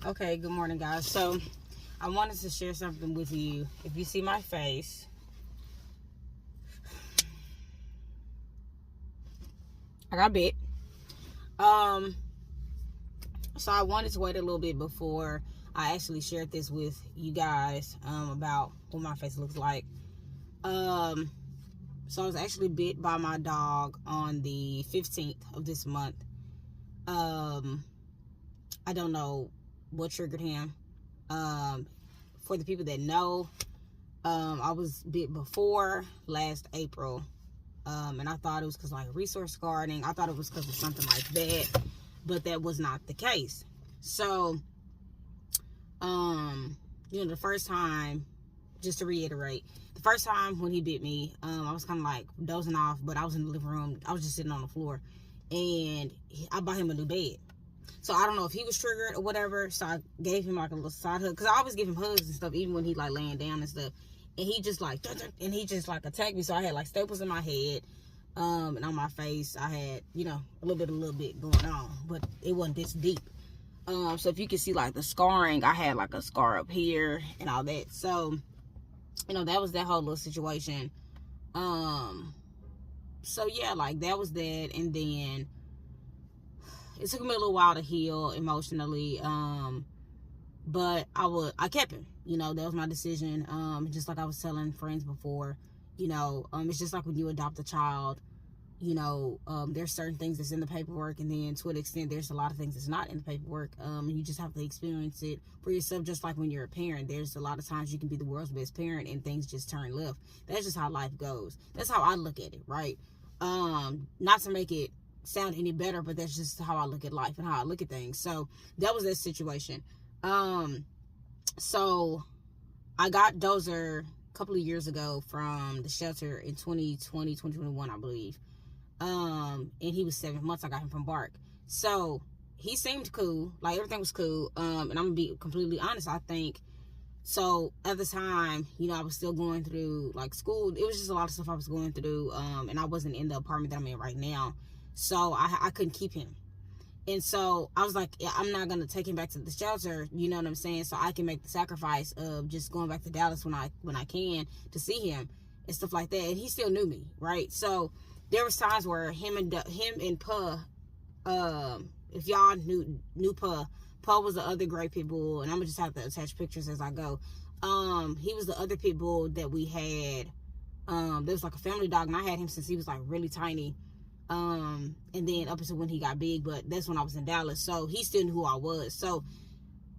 Okay, good morning, guys. So, I wanted to share something with you. If you see my face, I got bit. So I wanted to wait a little bit before I actually shared this with you guys, about what my face looks like. So I was actually bit by my dog on the 15th of this month. I don't know what triggered him. For the people that know, I was bit before last April, and I thought it was because like resource guarding. I thought it was because of something like that, but that was not the case. So, the first time, just to reiterate, the first time when he bit me, I was kind of like dozing off, but I was in the living room. I was just sitting on the floor, and I bought him a new bed. So I don't know if he was triggered or whatever. So I gave him like a little side hug, because I always give him hugs and stuff, even when he like laying down and stuff. And he just like attacked me. So I had like staples in my head, and on my face I had, a little bit going on, but it wasn't this deep. So if you can see like the scarring, I had like a scar up here and all that. So, that was that whole little situation. So yeah, like that was that. And then it took me a little while to heal emotionally. But I kept him, that was my decision. Just like I was telling friends before, it's just like when you adopt a child, there's certain things that's in the paperwork, and then to an extent there's a lot of things that's not in the paperwork. You just have to experience it for yourself. Just like when you're a parent, there's a lot of times you can be the world's best parent and things just turn left. That's just how life goes. That's how I look at it, right? Not to make it sound any better, but that's just how I look at life and how I look at things. So that was that situation. So I got Dozer a couple of years ago from the shelter in 2020, 2021, I believe. And he was 7 months. I got him from Bark. So he seemed cool. Like everything was cool. And I'm gonna be completely honest. I think so. At the time, I was still going through like school. It was just a lot of stuff I was going through. And I wasn't in the apartment that I'm in right now. So I couldn't keep him. And so I was like, yeah, I'm not going to take him back to the shelter, you know what I'm saying? So I can make the sacrifice of just going back to Dallas when I can to see him and stuff like that. And he still knew me, right? So there was times where him and Pa, if y'all knew Pa was the other great pit bull, and I'm going to just have to attach pictures as I go. He was the other pit bull that we had. There was like a family dog, and I had him since he was like really tiny. And then up until when he got big, but that's when I was in Dallas, so he still knew who I was. So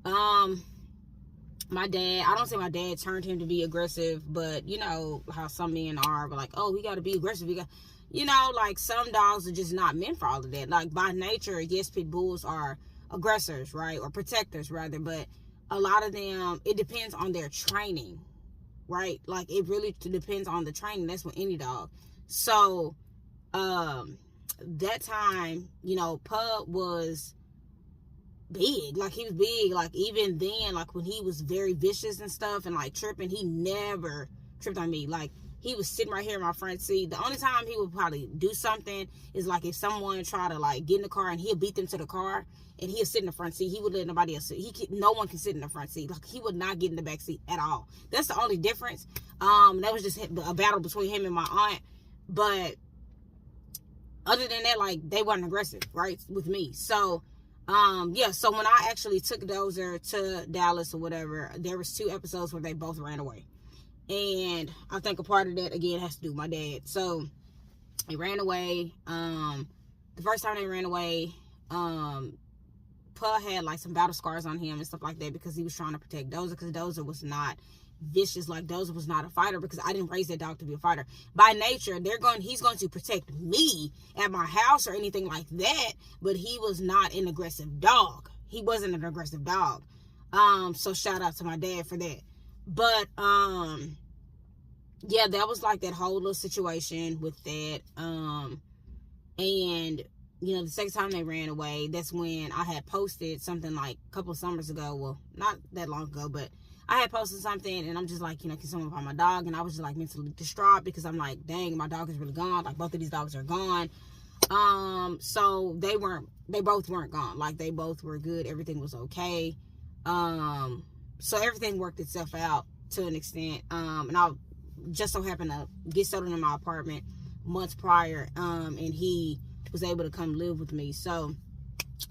my dad, I don't say my dad turned him to be aggressive, but you know how some men are, but like, oh, we got to be aggressive, like some dogs are just not meant for all of that. Like by nature, yes, pit bulls are aggressors, right, or protectors rather, but a lot of them, it depends on their training, right? Like it really depends on the training. That's with any dog. So that time, Pub was big. Like he was big. Like even then, like when he was very vicious and stuff and like tripping, he never tripped on me. Like he was sitting right here in my front seat. The only time he would probably do something is like if someone tried to like get in the car and he'll beat them to the car and he'll sit in the front seat. He would let nobody else sit. No one can sit in the front seat. Like he would not get in the back seat at all. That's the only difference. That was just a battle between him and my aunt. But other than that, like they weren't aggressive, right, with me. So so when I actually took Dozer to Dallas or whatever, there was 2 episodes where they both ran away. And I think a part of that again has to do with my dad. So they ran away. The first time they ran away, Pa had like some battle scars on him and stuff like that because he was trying to protect Dozer, because Dozer was not vicious. Like Dozer was not a fighter, because I didn't raise that dog to be a fighter. By nature, he's going to protect me at my house or anything like that, but he was not an aggressive dog. He wasn't an aggressive dog. So shout out to my dad for that. But yeah, that was like that whole little situation with that. And the second time they ran away, that's when I had posted something like a couple of summers ago. Well, not that long ago, but I had posted something, and I'm just like, can someone find my dog? And I was just like mentally distraught, because I'm like, dang, my dog is really gone. Like both of these dogs are gone. So they both weren't gone. Like they both were good. Everything was okay. So everything worked itself out to an extent. And I just so happened to get settled in my apartment months prior. And he was able to come live with me. So,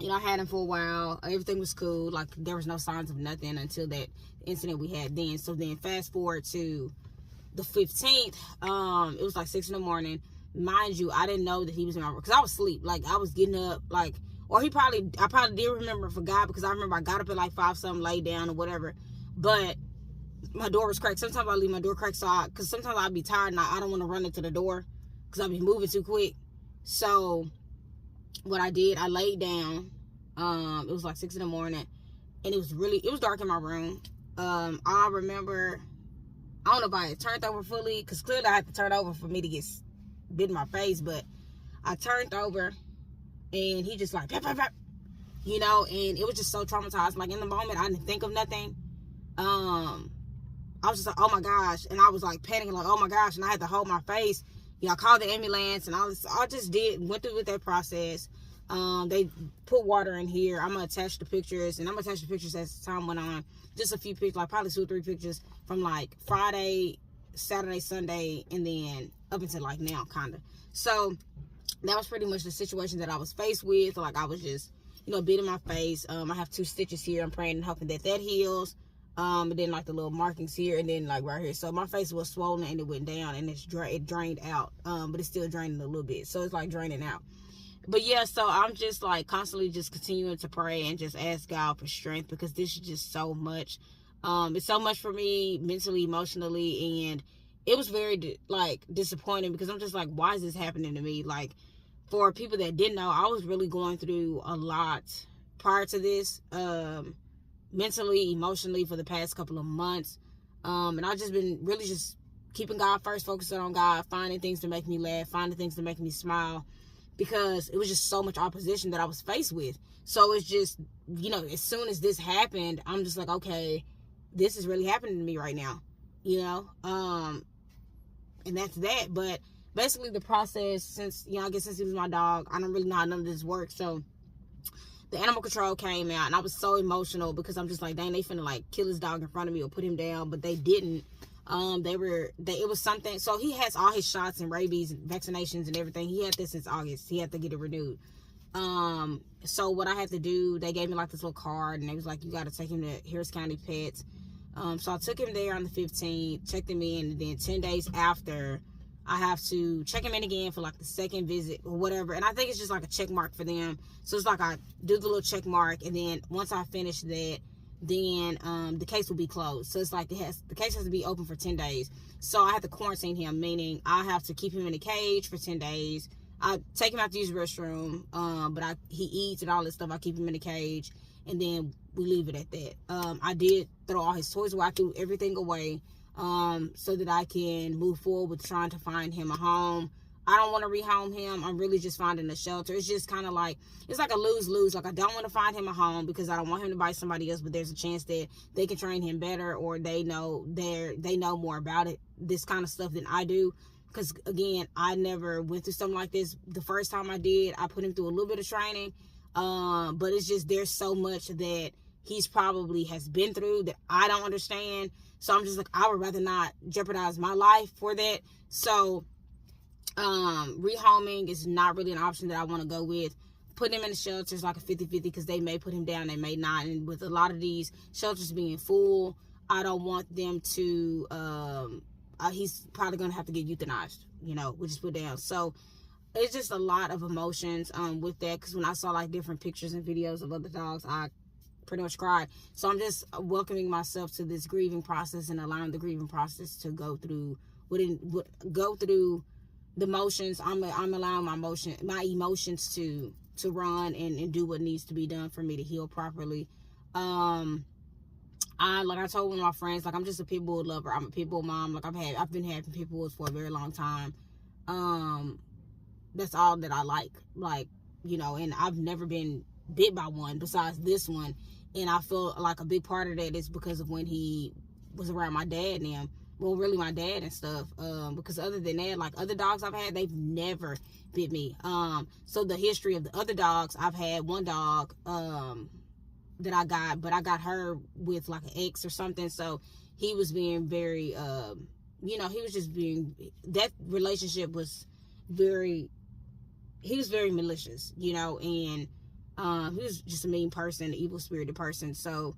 you know, I had him for a while. Everything was cool. Like, there was no signs of nothing until that incident we had then. So then fast forward to the 15th, it was like 6 in the morning. Mind you, I didn't know that he was in my room because I was asleep. Like, I was getting up, like, or I probably did remember, forgot, because I remember I got up at like 5 something, laid down or whatever. But my door was cracked. Sometimes I leave my door cracked, because sometimes I'll be tired and I don't want to run into the door because I'll be moving too quick. So what I did, I laid down. It was like 6 in the morning, and it was dark in my room. I remember, I don't know if I had turned over fully, because clearly I had to turn over for me to get bit in my face, but I turned over, and he just like, pap, pap, pap, you know, and it was just so traumatized. Like, in the moment, I didn't think of nothing. I was just like, oh my gosh, and I was like panicking, like, oh my gosh, and I had to hold my face. You know, I called the ambulance, and I just went through with that process. They put water in here. I'm gonna attach the pictures, and I'm gonna attach the pictures as time went on. Just a few pictures, like probably 2 or 3 pictures from like Friday, Saturday, Sunday, and then up until like now, kind of. So that was pretty much the situation that I was faced with. Like, I was just, you know, bit in my face. I have 2 stitches here. I'm praying and hoping that heals. And then like the little markings here, and then like right here. So my face was swollen and it went down, and it drained out. But it's still draining a little bit. So it's like draining out. But yeah, so I'm just like constantly just continuing to pray and just ask God for strength, because this is just so much. It's so much for me mentally, emotionally, and it was very like disappointing, because I'm just like, why is this happening to me? Like, for people that didn't know, I was really going through a lot prior to this, mentally, emotionally, for the past couple of months. And I've just been really just keeping God first, focusing on God, finding things to make me laugh, finding things to make me smile, because it was just so much opposition that I was faced with. So it's just, you know, as soon as this happened, I'm just like, okay, this is really happening to me right now, you know? And that's that. But basically the process, since, you know, I guess since he was my dog, I don't really know how none of this works. So the animal control came out, and I was so emotional, because I'm just like, dang, they finna like kill his dog in front of me or put him down, but they didn't. It was something. So he has all his shots and rabies and vaccinations and everything. He had this since August. He had to get it renewed. So what I had to do, they gave me like this little card, and they was like, you got to take him to Harris County Pets. So I took him there on the 15th, checked him in, and then 10 days after, I have to check him in again for like the second visit or whatever. And I think it's just like a check mark for them. So it's like I do the little check mark, and then once I finish that, then the case will be closed. So it's like the case has to be open for 10 days. So I have to quarantine him, meaning I have to keep him in a cage for 10 days. I take him out to use the restroom, but he eats and all this stuff. I keep him in a cage, and then we leave it at that. I did throw all his toys away. I threw everything away, so that I can move forward with trying to find him a home. I don't want to rehome him. I'm really just finding a shelter. It's just kind of like, it's like a lose-lose. Like, I don't want to find him a home because I don't want him to bite somebody else, but there's a chance that they can train him better, or they know more about it, this kind of stuff, than I do. Because again, I never went through something like this. The first time I did, I put him through a little bit of training. But it's just, there's so much that he's probably has been through that I don't understand. So I'm just like, I would rather not jeopardize my life for that. So rehoming is not really an option that I want to go with. Putting him in the shelter is like a 50-50, because they may put him down, they may not. And with a lot of these shelters being full, I don't want them to, he's probably going to have to get euthanized, you know, which is put down. So it's just a lot of emotions with that, because when I saw like different pictures and videos of other dogs, I pretty much cried. So I'm just welcoming myself to this grieving process and allowing the grieving process to go through the motions. I'm allowing my emotions to run and do what needs to be done for me to heal properly. Like I told one of my friends, like, I'm just a pit bull lover. I'm a pit bull mom. Like, I've been having pit bulls for a very long time. That's all that I like, you know, and I've never been bit by one besides this one. And I feel like a big part of that is because of when he was around my dad and them. Well, really my dad and stuff. Because other than that, like other dogs I've had, they've never bit me. So the history of the other dogs, I've had one dog, that I got, but I got her with like an ex or something. So he was being very, he was just being, that relationship was very, he was very malicious, and he was just a mean person, an evil-spirited person. So,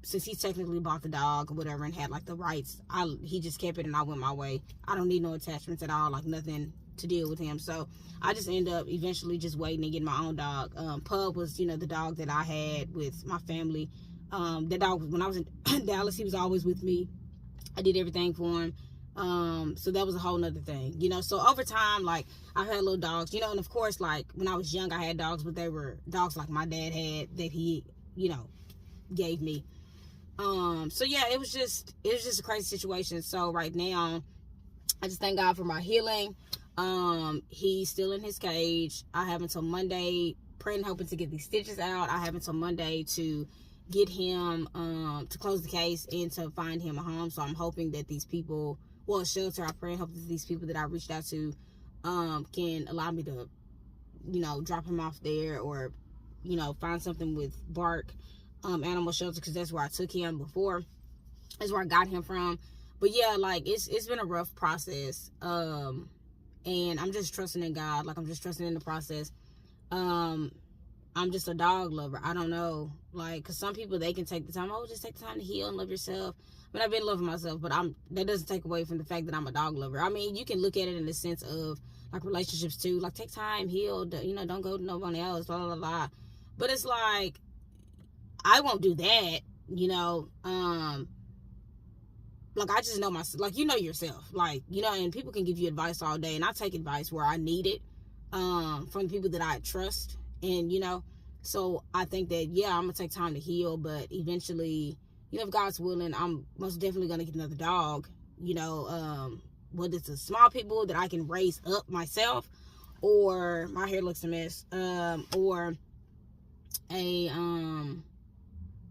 since he technically bought the dog or whatever and had like the rights, he just kept it and I went my way. I don't need no attachments at all, like nothing to deal with him. So I just end up eventually just waiting and getting my own dog. Pub was, the dog that I had with my family. That dog, when I was in Dallas, he was always with me. I did everything for him. So that was a whole nother thing, so over time, like, I've had little dogs, and of course, like, when I was young, I had dogs, but they were dogs like my dad had that he, gave me. So yeah, it was just a crazy situation. So right now, I just thank God for my healing. He's still in his cage. I have until Monday, praying, hoping to get these stitches out. I have until Monday to get him, to close the case and to find him a home. So I'm hoping that these people, shelter, I pray and hope that these people that I reached out to, can allow me to, drop him off there, or, find something with Bark, animal shelter, because that's where I took him before. That's where I got him from. But yeah, like, it's been a rough process. And I'm just trusting in God. Like, I'm just trusting in the process. I'm just a dog lover. I don't know. Like, because some people, they can take the time. Just take the time to heal and love yourself. I mean, I've been loving myself, but that doesn't take away from the fact that I'm a dog lover. I mean, you can look at it in the sense of, like, relationships too. Like, take time, heal, don't go to nobody else, blah, blah, blah. But it's like, I won't do that, like, I just know myself, like, yourself, like, and people can give you advice all day, and I take advice where I need it, from the people that I trust, and, so I think that, yeah, I'm gonna take time to heal, but eventually, if God's willing, I'm most definitely gonna get another dog, whether it's a small pit bull that I can raise up myself, or my hair looks a mess, or a,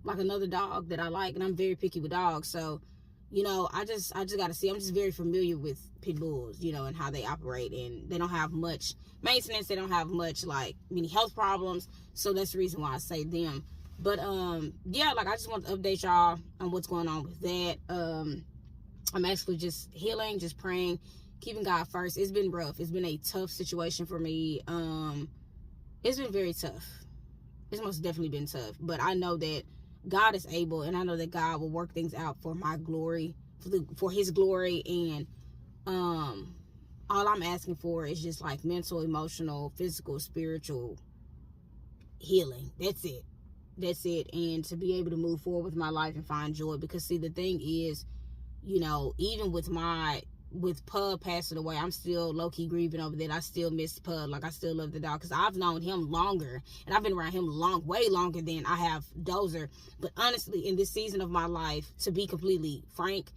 like, another dog that I like, and I'm very picky with dogs, so, I just gotta see. I'm just very familiar with pit bulls, and how they operate, and they don't have much maintenance. They don't have much, like, many health problems. So that's the reason why I say them. But, yeah, like, I just want to update y'all on what's going on with that. I'm actually just healing, just praying, keeping God first. It's been rough. It's been a tough situation for me. It's been very tough. It's most definitely been tough. But I know that God is able, and I know that God will work things out for my glory, for his glory, and all I'm asking for is just, like, mental, emotional, physical, spiritual healing. That's it. And to be able to move forward with my life and find joy, because see, the thing is, even with Pub passing away, I'm still low-key grieving over that. I still miss Pub. Like, I still love the dog, because I've known him longer, and I've been around him way longer than I have Dozer. But honestly, in this season of my life, to be completely frank,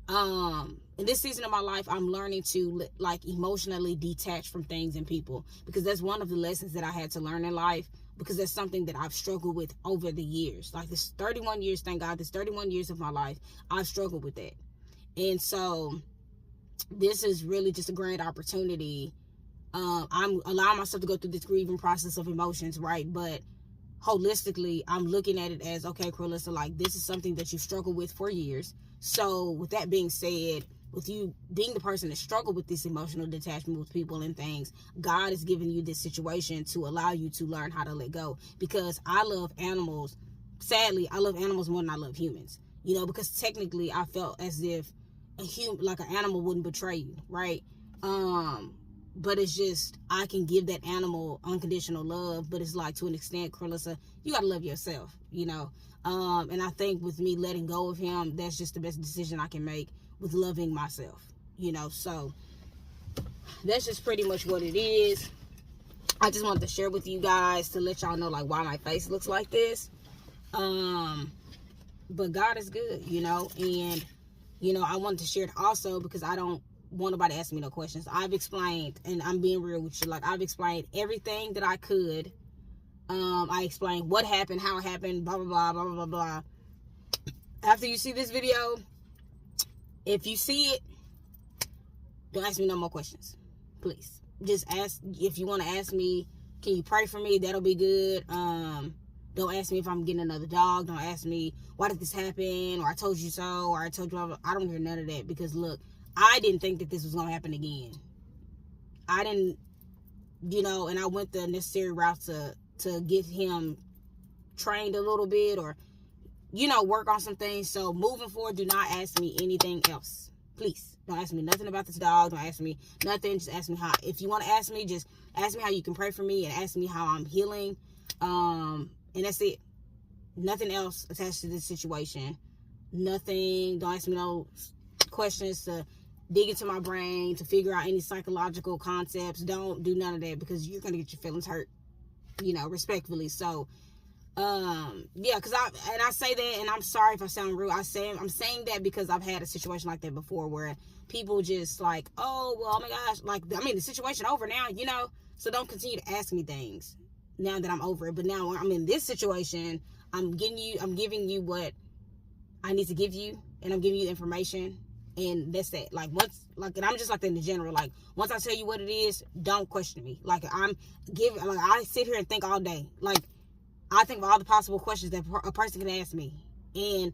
in this season of my life, I'm learning to, like, emotionally detach from things and people, because that's one of the lessons that I had to learn in life, because that's something that I've struggled with over the years. Like, this 31 years, thank God, this 31 years of my life, I've struggled with that. And so this is really just a grand opportunity. I'm allowing myself to go through this grieving process of emotions, right? But holistically, I'm looking at it as, okay, Carlissa, like, this is something that you struggled with for years. So with that being said, with you being the person that struggled with this emotional detachment with people and things, God is giving you this situation to allow you to learn how to let go. Because I love animals. Sadly, I love animals more than I love humans. Because technically I felt as if like an animal wouldn't betray you, right? But it's just, I can give that animal unconditional love, but it's like, to an extent, Carlissa, you gotta love yourself, and I think with me letting go of him, that's just the best decision I can make with loving myself, so that's just pretty much what it is. I just wanted to share with you guys to let y'all know, like, why my face looks like this. But God is good, and I wanted to share it also because I don't want nobody asking me no questions. I've explained, and I'm being real with you, like, I've explained everything that I could. I explained what happened, how it happened, blah, blah, blah, blah, blah, blah. After you see this video, if you see it, don't ask me no more questions. Please. Just ask, if you want to ask me, can you pray for me? That'll be good. Don't ask me if I'm getting another dog. Don't ask me, why did this happen? Or I told you so. Or I told you. I don't hear none of that. Because, look, I didn't think that this was going to happen again. I didn't, and I went the necessary route to get him trained a little bit or, work on some things. So, moving forward, do not ask me anything else. Please. Don't ask me nothing about this dog. Don't ask me nothing. Just ask me how. If you want to ask me, just ask me how you can pray for me and ask me how I'm healing. And that's it. Nothing else attached to this situation. Nothing. Don't ask me no questions to dig into my brain to figure out any psychological concepts. Don't do none of that because you're gonna get your feelings hurt. Respectfully. So, because I say that, and I'm sorry if I sound rude. I'm saying that because I've had a situation like that before where people just like, oh my gosh, the situation over now, so don't continue to ask me things now that I'm over it. But now I'm in this situation, I'm giving you what I need to give you, and I'm giving you information, and that's it. And I'm just like that in general. Like, once I tell you what it is, don't question me. I sit here and think all day. Like, I think of all the possible questions that a person can ask me, and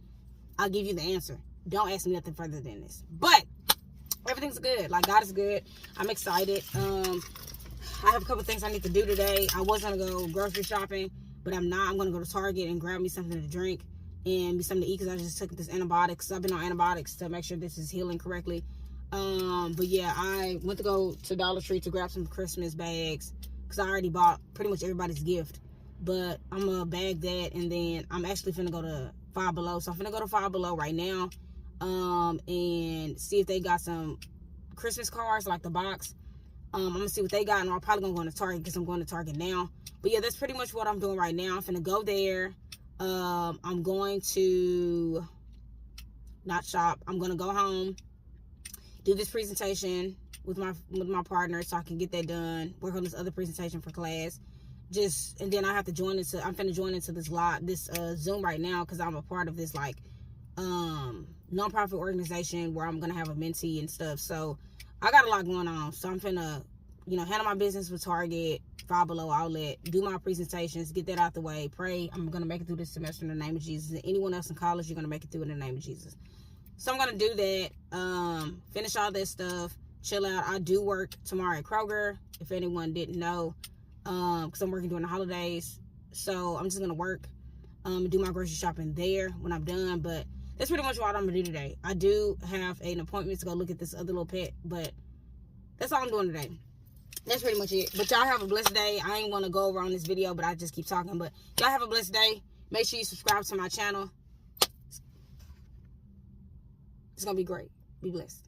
I'll give you the answer. Don't ask me nothing further than this. But everything's good. Like, God is good. I'm excited. I have a couple things I need to do today. I was going to go grocery shopping, but I'm not. I'm going to go to Target and grab me something to drink and something to eat because I just took this antibiotics. I've been on antibiotics to make sure this is healing correctly. But yeah, I went to go to Dollar Tree to grab some Christmas bags because I already bought pretty much everybody's gift. But I'm going to bag that, and then I'm actually finna go to Five Below. So I'm finna go to Five Below right now and see if they got some Christmas cards, like the box. I'm going to see what they got, and I'm probably going to go to Target because I'm going to Target now. But yeah, that's pretty much what I'm doing right now. I'm finna go there. I'm going to not shop. I'm going to go home, do this presentation with my partner so I can get that done, work on this other presentation for class. And then I have to I'm finna join into this Zoom right now because I'm a part of this nonprofit organization where I'm gonna have a mentee and stuff. So I got a lot going on. So I'm finna, handle my business with Target, Five Below Outlet, do my presentations, get that out the way, pray. I'm gonna make it through this semester in the name of Jesus. And anyone else in college, you're gonna make it through in the name of Jesus. So I'm gonna do that. Finish all that stuff, chill out. I do work tomorrow at Kroger, if anyone didn't know. Because I'm working during the holidays, so I'm just gonna work and do my grocery shopping there when I'm done. But that's pretty much what I'm gonna do today. I do have an appointment to go look at this other little pet, but that's all I'm doing today. That's pretty much it. But y'all have a blessed day. I ain't want to go over on this video, but I just keep talking. But y'all have a blessed day. Make sure you subscribe to my channel. It's gonna be great. Be blessed.